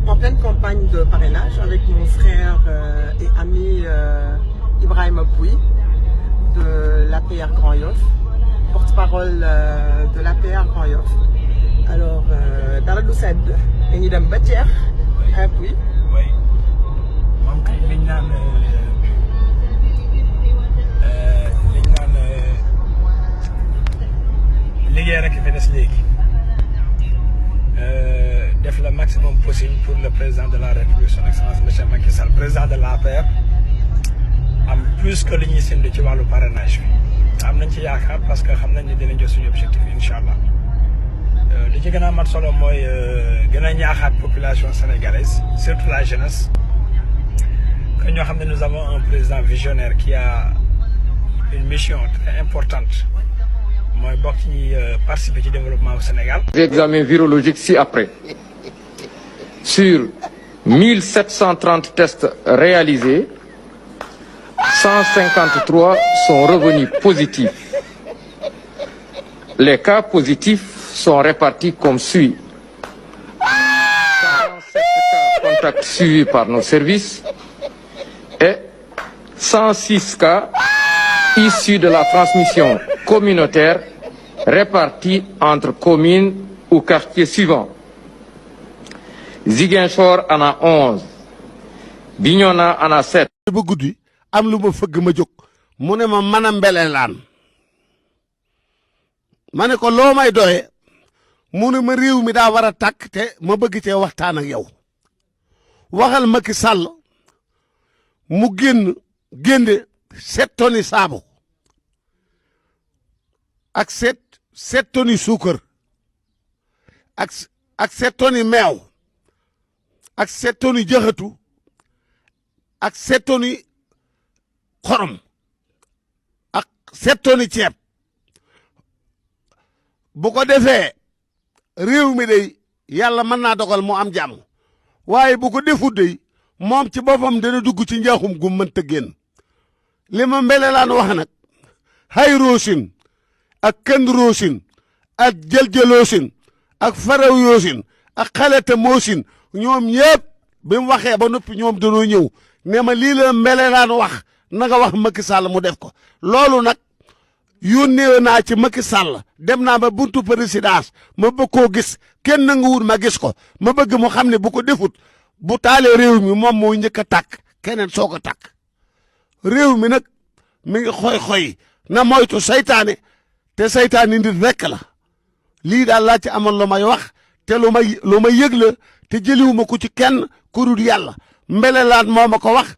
en pleine campagne de parrainage avec mon frère et ami Ibrahima Pouy de l'APR Grand Yoff, porte-parole de l'APR Grand Yoff. Alors, dara du sedd dañuy dem ba Thiès un Pouy. Oui moom kay liñ naan liggéey rek fi des léegi def le maximum possible pour le président de la République son excellence monsieur Macky Sall président de l'APR am plus que li ñuy séntu ci wàllu parrainage bi am nañ ci yaakaar parce que xam nañ ne dinañ jot suñu objectif incha allah li ci gën a mat solo mooy gën a ñaaxaat population sénégalaise surtout la jeunesse que ñoo xam ne nous avons un président visionnaire qui a une mission très importante mooy bokk ci participer ci développement au Sénégal. Examen virologique ci-après. Sur 1730 tests réalisés, 153 sont revenus positifs. Les cas positifs sont répartis comme suit. 47 cas contacts suivis par nos services et 106 cas issus de la transmission communautaire répartis entre communes ou quartiers suivants. Ziguinchor en a 11, Bignona en a 7. ba guddi am lu ma fëgg ma jóg mu ne ma mën a mbelelaan ma ne ko loo may doye mu ne ma réew mi daa war a tàkk te ma bëgg cee waxtaan ak yow waxal Macky Sall mu génne 7 tonnes saabu ak 7 tonnes suukar ak 7 tonnes meew ak 7 tonnes jaxatu ak 7 tonnes xorom ak 7 tonnes ceeb bu ko defee réew mi day yàlla mën naa dogal mu am jàmm waaye bu ko defut day moom ci boppam dana dugg ci njaaxum gu mënta génn li ma mbelelaan wax nag hay roosin ak kenn roosin ak jël-jëloosin ak faraw yoosin ak xaleta moosin ñoom ñëpp bi mu waxee ba noppi ñoom danoo ñëw ne ma lii la mbelelaan wax na nga wax Macky Sall mu def ko loolu nag yónnee naa ci Macky Sall dem naa ba buntu présidence ma bëgg koo gis kenn nanguwul ma gis ko ma bëgg mu xam ne bu ko defut bu taalee réew mi moom moo njëkk a tàkk keneen soo ko tàkk réew mi nag mi ngi xoy-xoy na moytu saytaane te saytaane nit rekk la lii daal laa ci amoon lu may wax te lu may yëg la te jëliwuma ko ci kenn ku dul yàlla mbelelaan moo ma ko wax